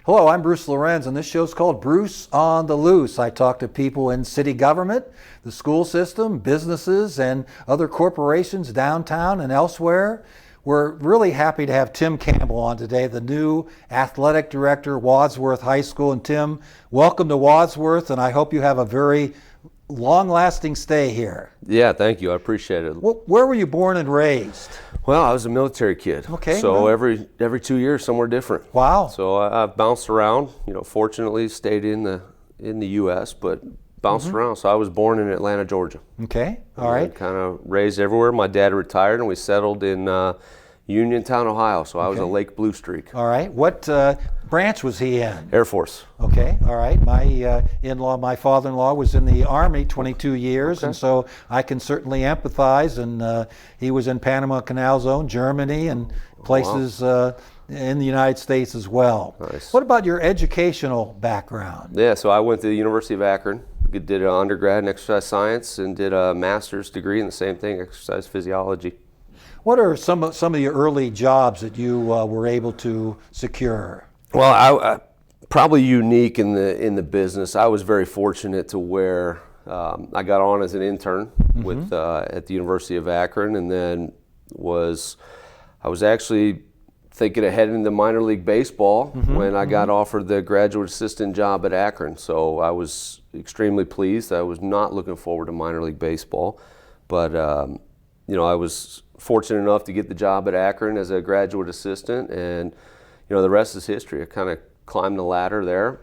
Hello, I'm Bruce Lorincz, and this show's called Bruce on the Loose. I talk to people in city government, the school system, businesses, and other corporations downtown and elsewhere. We're really happy to have Tim Campbell on today, the new athletic director, Wadsworth High School. And Tim, welcome to Wadsworth, and I hope you have a very long-lasting stay here. Yeah, thank you. I appreciate it. Where were you born and raised? Well, I was a military kid. Okay. So every 2 years, somewhere different. Wow. So I've bounced around. Fortunately, stayed in the U.S., but bounced around. So I was born in Atlanta, Georgia. Okay. All right. Kind of raised everywhere. My dad retired, and we settled in Uniontown, Ohio. So I was a Lake Blue Streak. All right. What branch was he in? Air Force. Okay, all right. My father-in-law was in the Army 22 years, and so I can certainly empathize. And he was in Panama Canal Zone, Germany, and places in the United States as well. Nice. What about your educational background? Yeah, so I went to the University of Akron, did an undergrad in exercise science, and did a master's degree in the same thing, exercise physiology. What are some of your early jobs that you were able to secure? Well, I probably unique in the business. I was very fortunate to where I got on as an intern with at the University of Akron, and then I was actually thinking of heading into minor league baseball when I got offered the graduate assistant job at Akron. So I was extremely pleased. I was not looking forward to minor league baseball, but I was fortunate enough to get the job at Akron as a graduate assistant, and the rest is history. I kind of climbed the ladder there.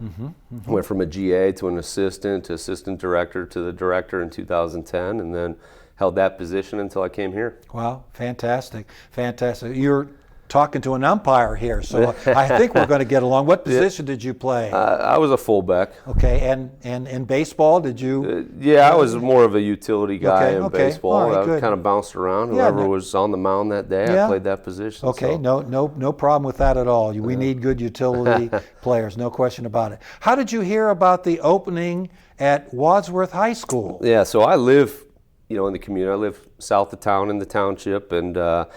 Went from a GA to an assistant to assistant director to the director in 2010, and then held that position until I came here. Wow, fantastic, fantastic. You're talking to an umpire here, so I think we're going to get along. What position did you play? I was a fullback. Okay, and in baseball, did you? Yeah, I was more of a utility guy in Okay. baseball. All right, I good. kind of bounced around. Whoever was on the mound that day, I played that position. Okay, so. no problem with that at all. We need good utility players, no question about it. How did you hear about the opening at Wadsworth High School? Yeah, so I live, in the community. I live south of town in the township, and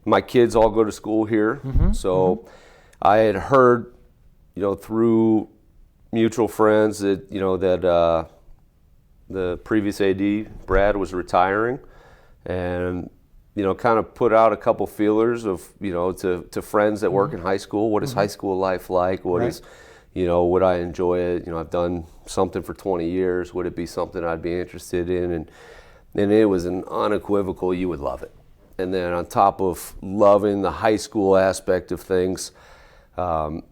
my kids all go to school here. So I had heard, through mutual friends that, that the previous AD, Brad, was retiring, and, kind of put out a couple feelers of, to friends that work in high school. What is high school life like? What is, would I enjoy it? I've done something for 20 years. Would it be something I'd be interested in? And it was an unequivocal, you would love it. And then on top of loving the high school aspect of things, the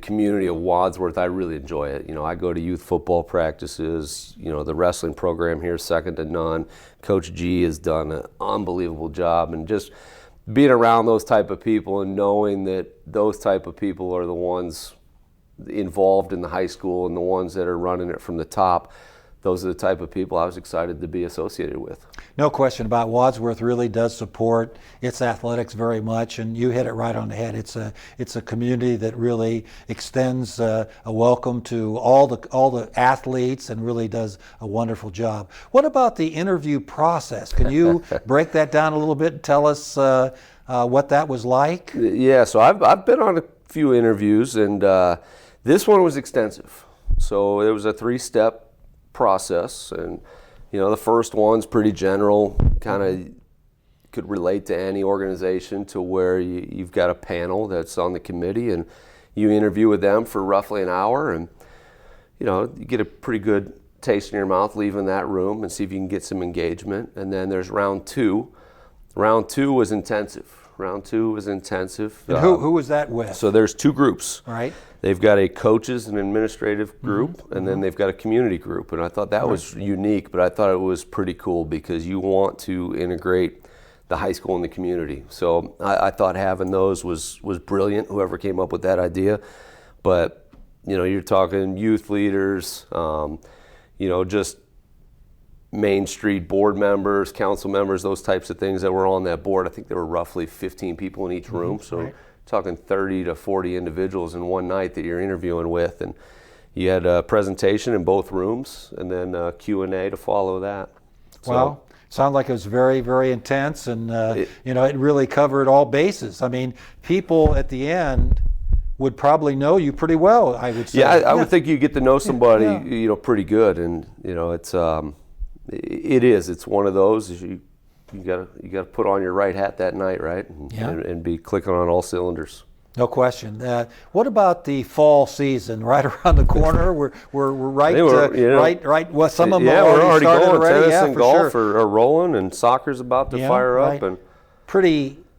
community of Wadsworth, I really enjoy it. I go to youth football practices. The wrestling program here is second to none. Coach G has done an unbelievable job, and just being around those type of people and knowing that those type of people are the ones involved in the high school and the ones that are running it from the top. Those are the type of people I was excited to be associated with. No question about it. Wadsworth really does support its athletics very much, and you hit it right on the head. It's a community that really extends a welcome to all the athletes and really does a wonderful job. What about the interview process? Can you break that down a little bit and tell us what that was like? Yeah, so I've been on a few interviews, and this one was extensive. So it was a 3-step process, and the first one's pretty general, kind of could relate to any organization, to where you've got a panel that's on the committee and you interview with them for roughly an hour, and you get a pretty good taste in your mouth leaving that room and see if you can get some engagement. And then there's round two. Round two was intensive. And who was that with? So there's 2 groups. Right. They've got a coaches and administrative group, and then they've got a community group. And I thought that was unique, but I thought it was pretty cool because you want to integrate the high school and the community. So I thought having those was brilliant, whoever came up with that idea. But, you're talking youth leaders, just Main Street board members, council members, those types of things that were on that board. I think there were roughly 15 people in each room. So talking 30 to 40 individuals in one night that you're interviewing with. And you had a presentation in both rooms and then a Q&A to follow that. Wow. Sounded like it was very, very intense, and it really covered all bases. I mean, people at the end would probably know you pretty well, I would say. Yeah, I would think you get to know somebody, Yeah. pretty good, and it's it's one of those. You gotta put on your right hat that night, right, and be clicking on all cylinders. No question. What about the fall season right around the corner? We're right, right. Well, some of them we're already started going. already. Tennis Yeah, and for golf sure. are rolling, and soccer's about to fire up. And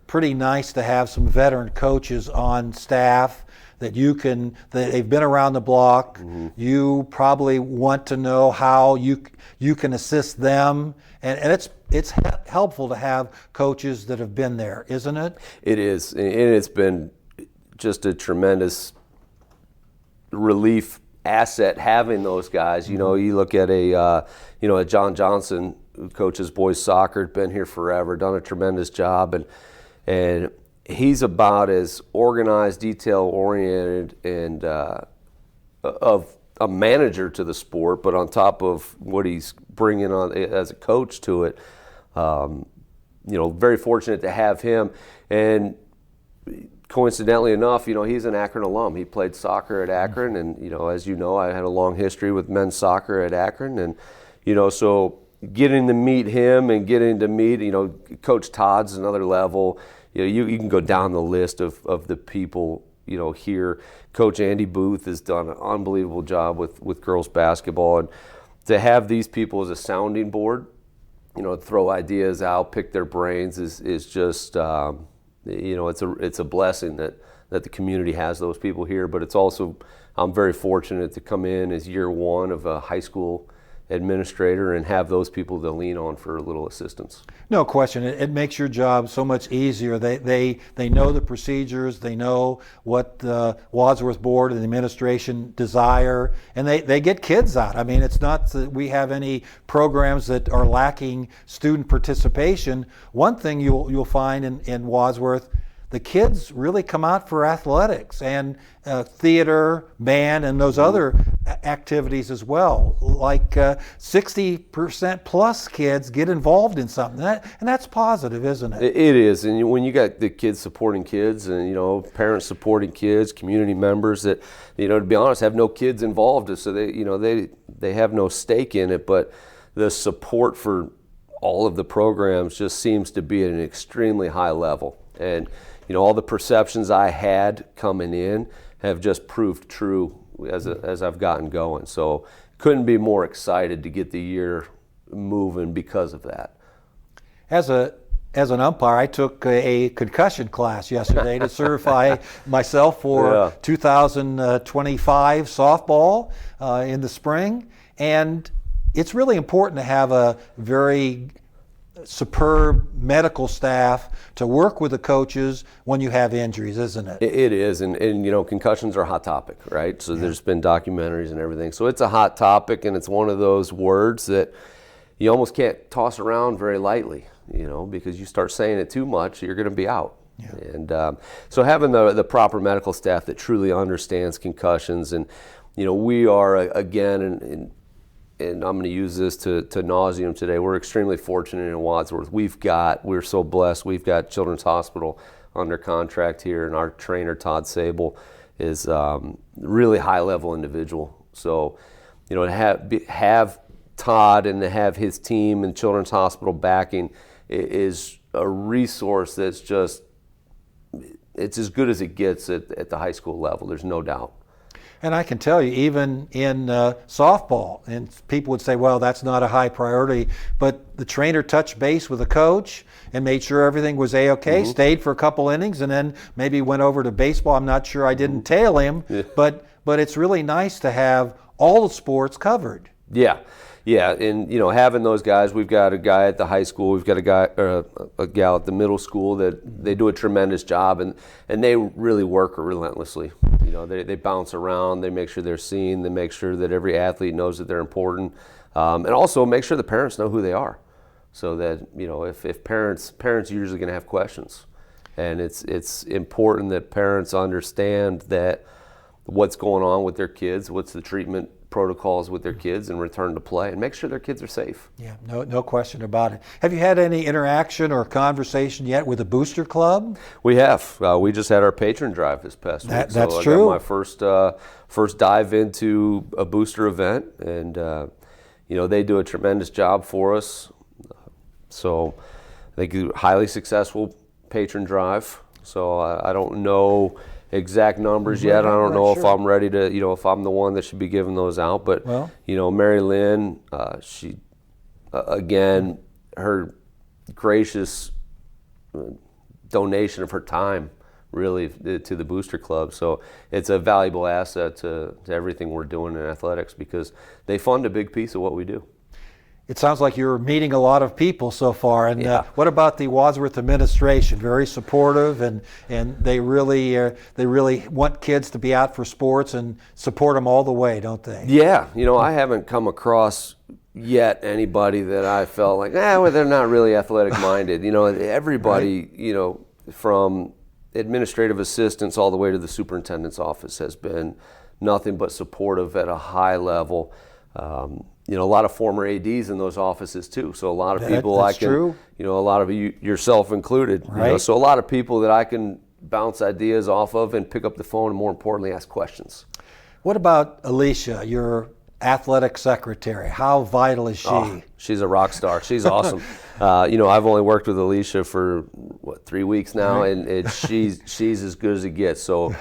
Pretty nice to have some veteran coaches on staff that they've been around the block. Mm-hmm. You probably want to know how you can assist them, and it's helpful to have coaches that have been there, isn't it? It is, and it's been just a tremendous relief asset having those guys. You look at a John Johnson, who coaches boys soccer, been here forever, done a tremendous job, and he's about as organized, detail-oriented, and of a manager to the sport, but on top of what he's bringing on as a coach to it, very fortunate to have him. And coincidentally enough, he's an Akron alum. He played soccer at Akron, and as you know, I had a long history with men's soccer at Akron, and so getting to meet him and getting to meet Coach Todd's another level. You can go down the list of the people here. Coach Andy Booth has done an unbelievable job with girls basketball, and to have these people as a sounding board, throw ideas out, pick their brains is just it's a blessing that the community has those people here. But it's also, I'm very fortunate to come in as year one of a high school administrator and have those people to lean on for a little assistance. No question. It makes your job so much easier. They know the procedures. They know what the Wadsworth Board and the administration desire, and they get kids out. I mean, it's not that we have any programs that are lacking student participation. One thing you'll find in Wadsworth, the kids really come out for athletics and theater, band, and those other activities as well. Like 60% plus kids get involved in something, and that's positive, isn't it? It is, and when you got the kids supporting kids, and parents supporting kids, community members that to be honest have no kids involved, so they have no stake in it, but the support for all of the programs just seems to be at an extremely high level, and all the perceptions I had coming in have just proved true as I've gotten going. So couldn't be more excited to get the year moving because of that. As an umpire, I took a concussion class yesterday to certify myself for 2025 softball in the spring. And it's really important to have a very superb medical staff to work with the coaches when you have injuries, isn't it? It is, and concussions are a hot topic, right? So there's been documentaries and everything. So it's a hot topic, and it's one of those words that you almost can't toss around very lightly, because you start saying it too much, you're going to be out. Yeah. And so having the proper medical staff that truly understands concussions, and we are again, and I'm going to use this to nauseum today. We're extremely fortunate in Wadsworth. We're so blessed. We've got Children's Hospital under contract here, and our trainer, Todd Sable, is really high-level individual. So, to have Todd and to have his team and Children's Hospital backing is a resource that's just, it's as good as it gets at the high school level. There's no doubt. And I can tell you, even in softball, and people would say, well, that's not a high priority, but the trainer touched base with the coach and made sure everything was A-okay, stayed for a couple innings, and then maybe went over to baseball. I'm not sure, I didn't tail him, but it's really nice to have all the sports covered. Yeah, and having those guys, we've got a guy at the high school, we've got a gal at the middle school that they do a tremendous job, and they really work relentlessly. They bounce around, they make sure they're seen, they make sure that every athlete knows that they're important, and also make sure the parents know who they are, so that if parents are usually going to have questions, and it's important that parents understand that what's going on with their kids, what's the treatment protocols with their kids and return to play and make sure their kids are safe. Yeah, no question about it. Have you had any interaction or conversation yet with the Booster Club? We have. We just had our patron drive this past week. That's so true. I got my first dive into a booster event, and they do a tremendous job for us. So they do highly successful patron drive. So I don't know exact numbers yet. I don't know if I'm ready to, if I'm the one that should be giving those out. But, Mary Lynn, she, again, her gracious donation of her time really to the Booster Club. So it's a valuable asset to everything we're doing in athletics because they fund a big piece of what we do. It sounds like you're meeting a lot of people so far. And what about the Wadsworth administration? Very supportive, and they really want kids to be out for sports and support them all the way, don't they? Yeah, I haven't come across yet anybody that I felt like, well, they're not really athletic minded. Everybody, right. From administrative assistants all the way to the superintendent's office has been nothing but supportive at a high level. A lot of former ADs in those offices too. So a lot of people true. A lot of you, yourself included. Right. So a lot of people that I can bounce ideas off of and pick up the phone and more importantly ask questions. What about Alicia, your athletic secretary? How vital is she? Oh, she's a rock star. She's awesome. I've only worked with Alicia for 3 weeks now, right. and she's as good as it gets. So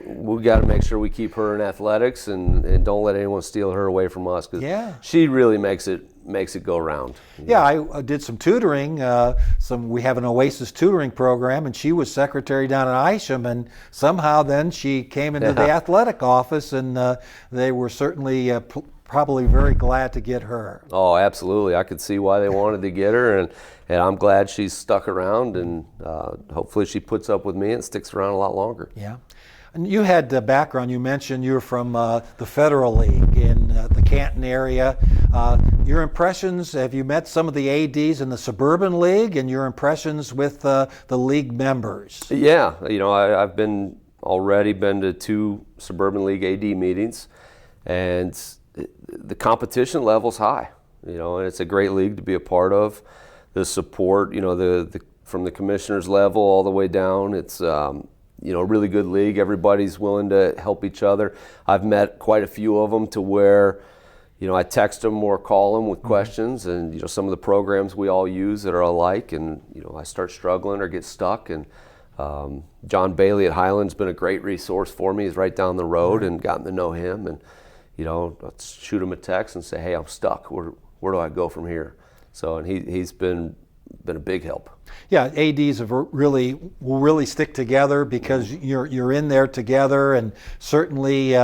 we got to make sure we keep her in athletics and don't let anyone steal her away from us because she really makes it go round. Yeah, I did some tutoring. We have an Oasis tutoring program, and she was secretary down at Isham, and somehow then she came into the athletic office, and they were certainly probably very glad to get her. Oh, absolutely. I could see why they wanted to get her, and I'm glad she's stuck around, and hopefully she puts up with me and sticks around a lot longer. Yeah. And you had the background, you mentioned you're from the Federal League in the Canton area. Your impressions, have you met some of the ADs in the Suburban League and your impressions with the league members? Yeah, I've already been to 2 Suburban League AD meetings, and the competition level's high, and it's a great league to be a part of. The support, from the commissioners level all the way down, it's a really good league. Everybody's willing to help each other. I've met quite a few of them to where, I text them or call them with questions, and some of the programs we all use that are alike, and I start struggling or get stuck, and John Bailey at Highland's been a great resource for me. He's right down the road, and gotten to know him, and let's shoot him a text and say, hey, I'm stuck. Where do I go from here? So, and he's been a big help. Yeah, ADs will really stick together because you're in there together, and certainly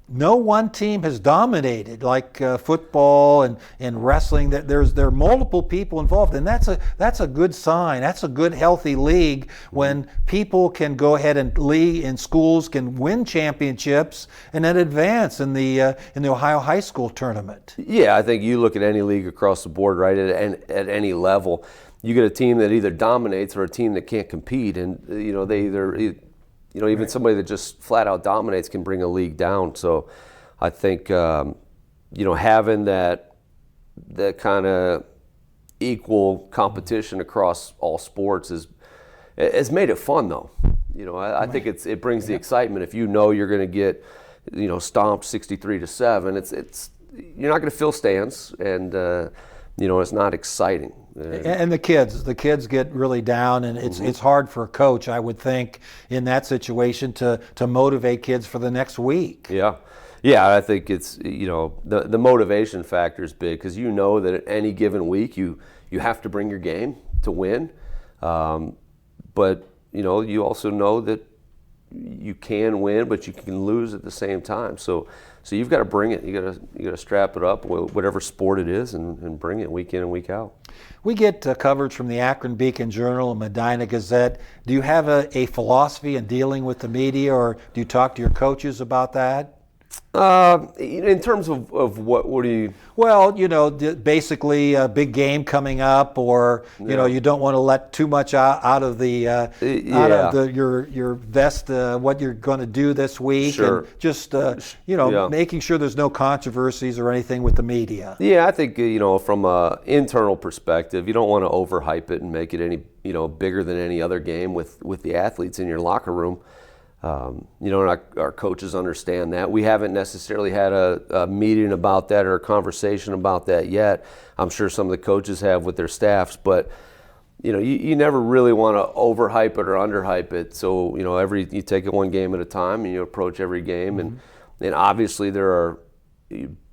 no one team has dominated like football and wrestling. There are multiple people involved, and that's a good sign. That's a good, healthy league when people can go ahead and league in schools can win championships and then advance in the Ohio High School tournament. Yeah, I think you look at any league across the board, right? At any level, you get a team that either dominates or a team that can't compete, and they either. Even somebody that just flat out dominates can bring a league down. So I think, having that kind of equal competition across all sports has made it fun, though. I think it brings the excitement. If you're going to get, stomped 63-7, it's you're not going to fill stands, and it's not exciting. And the kids get really down, and it's hard for a coach, I would think, in that situation to motivate kids for the next week. Yeah, I think it's the motivation factor is big because that at any given week you have to bring your game to win, but you also know that you can win, but you can lose at the same time. So you've got to bring it. You got to strap it up, whatever sport it is, and bring it week in and week out. We get coverage from the Akron Beacon Journal and Medina Gazette. Do you have a philosophy in dealing with the media, or do you talk to your coaches about that? In terms of what do you? Well, basically a big game coming up, or you don't want to let too much out of the your vest, what you're going to do this week, Sure. and just making sure there's no controversies or anything with the media. Yeah, I think from an internal perspective, you don't want to overhype it and make it any bigger than any other game with the athletes in your locker room. And our coaches understand that. We haven't necessarily had a meeting about that or a conversation about that yet. I'm sure some of the coaches have with their staffs, but you never really want to overhype it or underhype it. So you take it one game at a time and you approach every game, and obviously there are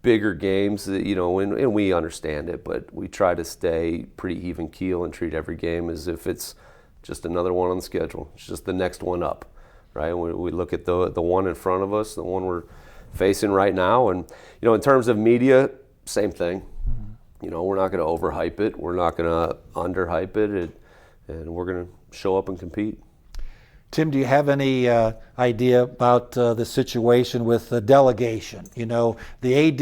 bigger games that and we understand it, but we try to stay pretty even keel and treat every game as if it's just another one on the schedule. It's just the next one up. Right, we look at the one in front of us, the one we're facing right now, and in terms of media, same thing. We're not going to overhype it, we're not going to underhype it, and we're going to show up and compete. Tim, do you have any idea about the situation with the delegation? The AD.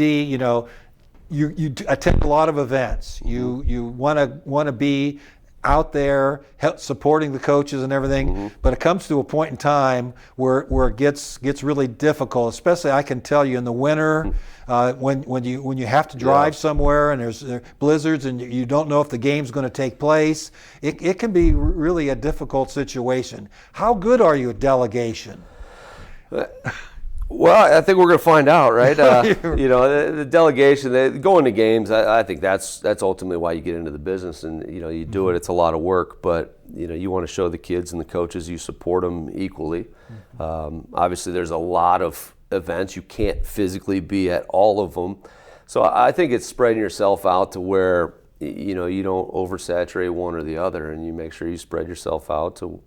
You attend a lot of events. You want to be out there supporting the coaches and everything, but it comes to a point in time where it gets really difficult. Especially, I can tell you, in the winter, when you have to drive somewhere and there's blizzards and you don't know if the game's going to take place, it can be really a difficult situation. How good are you at delegation? Well, I think we're going to find out, right? The delegation, going to games, I think that's ultimately why you get into the business, and you do it. It's a lot of work, but you want to show the kids and the coaches you support them equally. Obviously, there's a lot of events you can't physically be at all of them, so I think it's spreading yourself out to where you don't oversaturate one or the other, and you make sure you spread yourself out to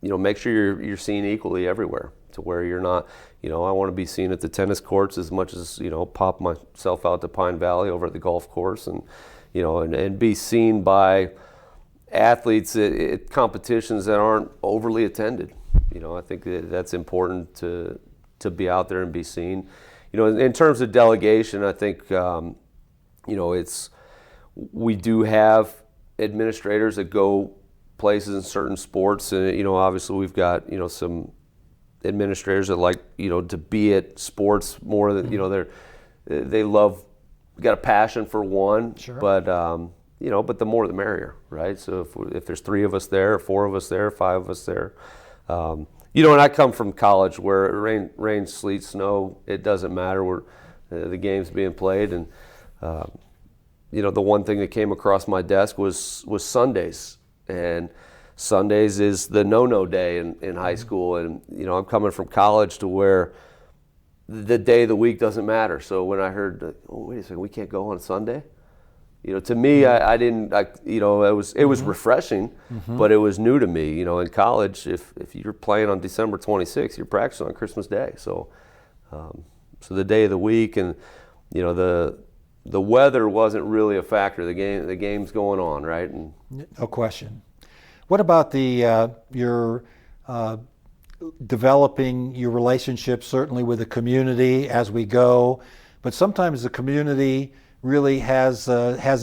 make sure you're seen equally everywhere. To where you're not, I want to be seen at the tennis courts as much as, pop myself out to Pine Valley over at the golf course, and, and be seen by athletes at competitions that aren't overly attended. I think that's important to be out there and be seen. In terms of delegation, I think, we do have administrators that go places in certain sports, and, obviously we've got, some administrators that like to be at sports more than they love, got a passion for one. Sure. But but the more the merrier, right? So if there's 3 of us there, 4 of us there, 5 of us there, and I come from college where rain, sleet, snow, it doesn't matter where the game's being played, and the one thing that came across my desk was Sundays, and Sundays is the no-no day in high school, and I'm coming from college to where the day of the week doesn't matter. So when I heard, wait a second, we can't go on Sunday, to me, I didn't, it was refreshing, but it was new to me. In college, if you're playing on December 26th, you're practicing on Christmas Day. So the day of the week, and the weather wasn't really a factor. The game's going on, right? And no question. What about your developing your relationship, certainly with the community as we go, but sometimes the community really has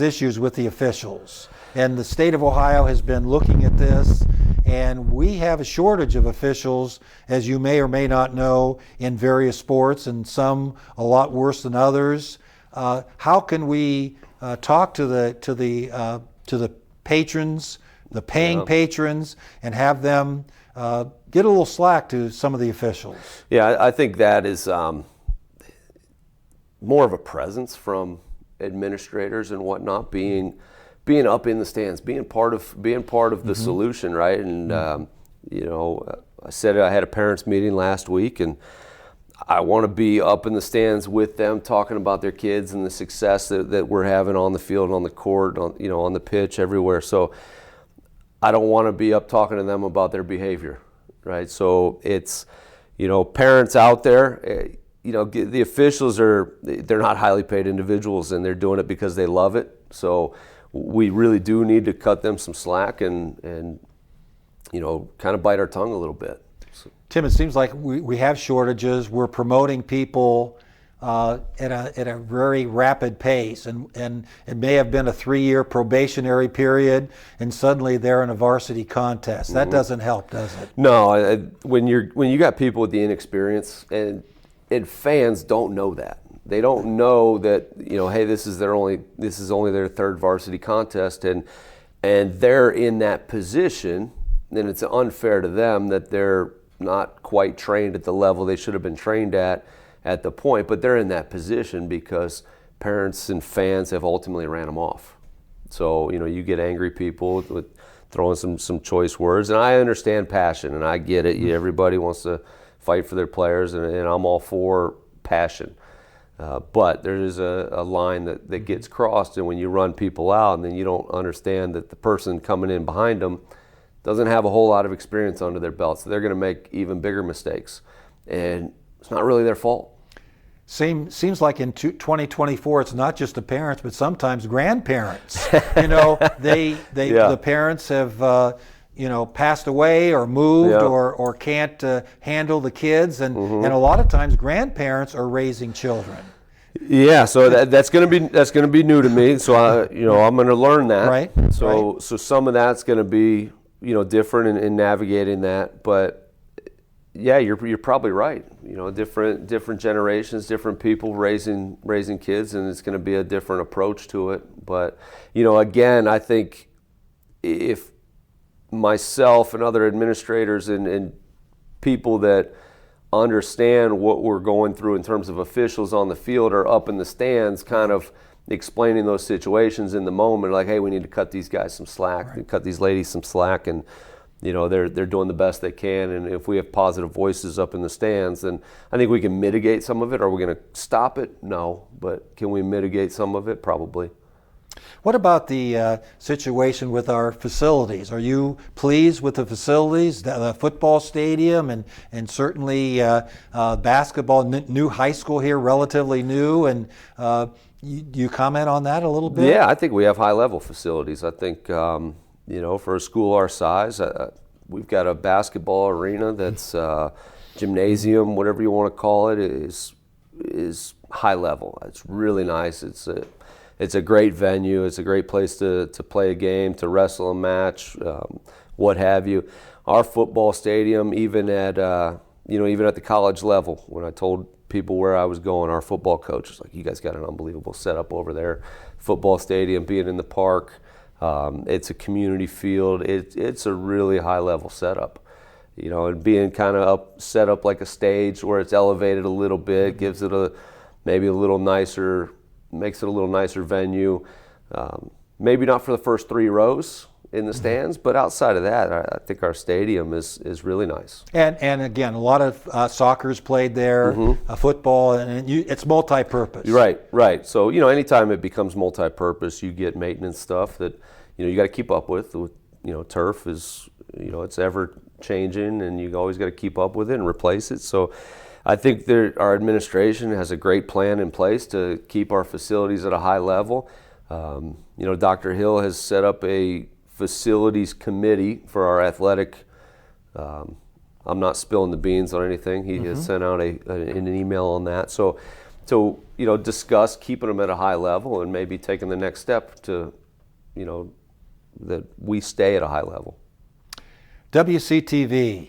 issues with the officials. And the state of Ohio has been looking at this, and we have a shortage of officials, as you may or may not know, in various sports, and some a lot worse than others. How can we talk to the patrons, the paying patrons, and have them get a little slack to some of the officials? Yeah, I think that is more of a presence from administrators and whatnot, being up in the stands, being part of the solution, right? And I said I had a parents meeting last week, and I want to be up in the stands with them, talking about their kids and the success that we're having on the field, on the court, on the pitch, everywhere. So I don't want to be up talking to them about their behavior, right? So it's, parents out there, the officials they're not highly paid individuals, and they're doing it because they love it. So we really do need to cut them some slack and kind of bite our tongue a little bit. So. Tim, it seems like we have shortages. We're promoting people at a very rapid pace, and it may have been a 3-year probationary period, and suddenly they're in a varsity contest. That doesn't help, does it? No, when you got people with the inexperience, and fans don't know that. They don't know that, hey, this is only their third varsity contest, and they're in that position. Then it's unfair to them that they're not quite trained at the level they should have been trained at the point, but they're in that position because parents and fans have ultimately ran them off. So, you get angry people with throwing some choice words, and I understand passion, and I get it. Everybody wants to fight for their players, and I'm all for passion. But there is a line that gets crossed, and when you run people out and then you don't understand that the person coming in behind them doesn't have a whole lot of experience under their belt, so they're going to make even bigger mistakes. And it's not really their fault. Seems like in 2024, it's not just the parents, but sometimes grandparents. The parents have passed away or moved or can't handle the kids, and a lot of times grandparents are raising children. Yeah, so that's going to be new to me. So I'm going to learn that. Right. So some of that's going to be different in navigating that, but. Yeah, you're probably right. Different generations, different people raising kids, and it's going to be a different approach to it. But again, I think if myself and other administrators and people that understand what we're going through in terms of officials on the field are up in the stands, kind of explaining those situations in the moment, like, hey, we need to cut these guys some slack, right. cut these ladies some slack, and. They're doing the best they can, and if we have positive voices up in the stands, then I think we can mitigate some of it. Are we going to stop it? No, but can we mitigate some of it? Probably. What about the situation with our facilities? Are you pleased with the facilities, the football stadium, and certainly basketball, new high school here, relatively new, and you comment on that a little bit? Yeah, I think we have high-level facilities. I think for a school our size, we've got a basketball arena that's gymnasium, whatever you want to call it, is high level. It's really nice. It's a great venue. It's a great place to play a game, to wrestle a match, what have you. Our football stadium, even at the college level, when I told people where I was going, our football coach was like, "You guys got an unbelievable setup over there." Football stadium, being in the park. It's a community field. It's a really high-level setup, and being kind of set up like a stage where it's elevated a little bit, gives it makes it a little nicer venue. Maybe not for the first 3 rows in the stands, but outside of that, I think our stadium is really nice. And again, a lot of soccer's played there, football, and it's multi-purpose. Right. So anytime it becomes multi-purpose, you get maintenance stuff that you got to keep up with. Turf is it's ever changing, and you always got to keep up with it and replace it. So I think our administration has a great plan in place to keep our facilities at a high level. Dr. Hill has set up a facilities committee for our athletic. I'm not spilling the beans on anything. He has sent out an email on that. So discuss keeping them at a high level and maybe taking the next step to, that we stay at a high level. WCTV,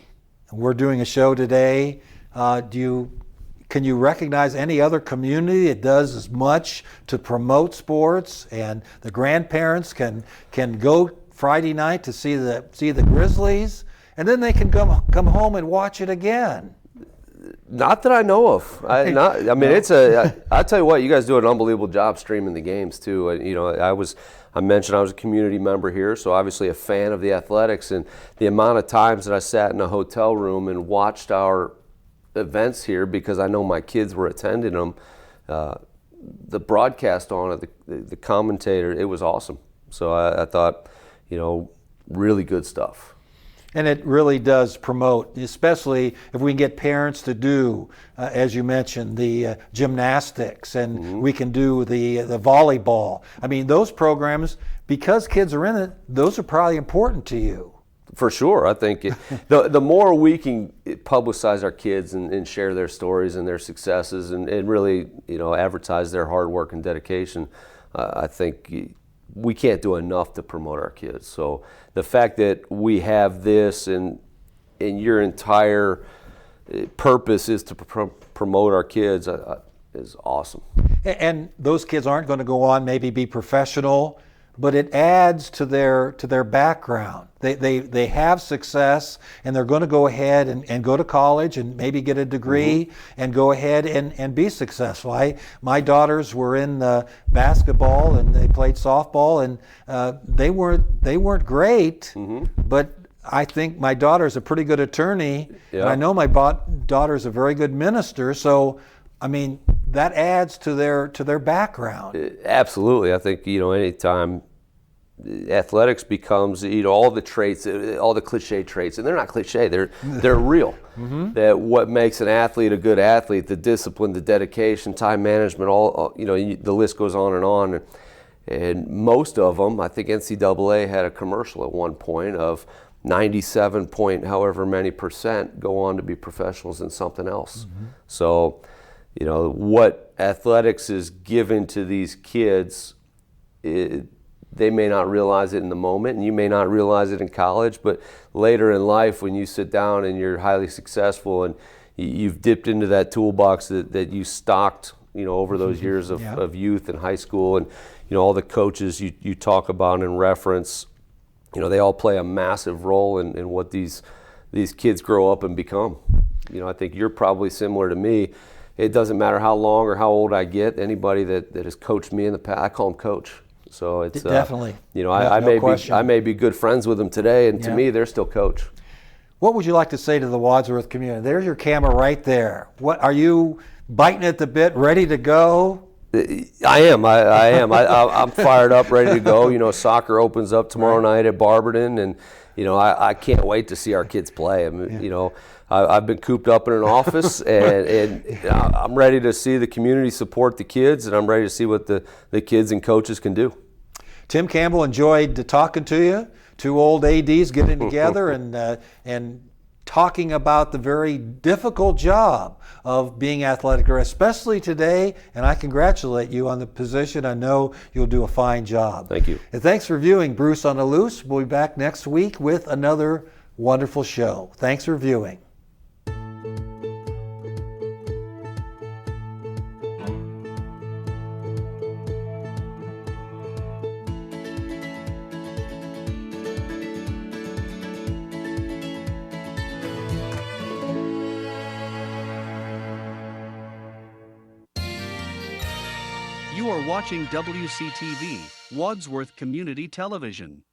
we're doing a show today. Can you recognize any other community that does as much to promote sports, and the grandparents can go Friday night to see the Grizzlies, and then they can come home and watch it again? Not that I know of. I tell you what, you guys do an unbelievable job streaming the games too. I mentioned I was a community member here, so obviously a fan of the athletics, and the amount of times that I sat in a hotel room and watched our events here because I know my kids were attending them. The broadcast on it, the commentator, it was awesome. So I thought, really good stuff. And it really does promote, especially if we can get parents to do, as you mentioned, the gymnastics, and we can do the volleyball. I mean, those programs, because kids are in it, those are probably important to you. For sure. I think the more we can publicize our kids and share their stories and their successes and really, advertise their hard work and dedication, I think we can't do enough to promote our kids. So the fact that we have this and your entire purpose is to promote our kids is awesome. And those kids aren't going to go on maybe be professional, but it adds to their background. They have success, and they're going to go ahead and go to college and maybe get a degree and go ahead and be successful. My daughters were in basketball and they played softball, and they weren't great, but I think my daughter's a pretty good attorney, and I know my daughter's a very good minister. So, I mean, that adds to their background. Absolutely. I think, anytime athletics becomes, all the traits, all the cliche traits, and they're not cliche, they're real. That what makes an athlete a good athlete, the discipline, the dedication, time management, all the list goes on. And most of them, I think NCAA had a commercial at one point of 97 point however many % go on to be professionals in something else. So, what athletics is given to these kids, they may not realize it in the moment, and you may not realize it in college, but later in life when you sit down and you're highly successful and you've dipped into that toolbox that you stocked, over those years of youth and high school, and, all the coaches you talk about and reference, they all play a massive role in what these kids grow up and become. I think you're probably similar to me. It doesn't matter how long or how old I get, anybody that has coached me in the past, I call them coach. So it's definitely. I may be good friends with them today, and to me, they're still coach. What would you like to say to the Wadsworth community? There's your camera right there. What are you biting at the bit, ready to go? I am. I'm fired up, ready to go. Soccer opens up tomorrow night at Barberton, and I can't wait to see our kids play. I've been cooped up in an office, and I'm ready to see the community support the kids, and I'm ready to see what the kids and coaches can do. Tim Campbell, enjoyed talking to you. Two old ADs getting together and talking about the very difficult job of being athletic director, especially today, and I congratulate you on the position. I know you'll do a fine job. Thank you. And thanks for viewing Bruce on the Loose. We'll be back next week with another wonderful show. Thanks for viewing. You are watching WCTV, Wadsworth Community Television.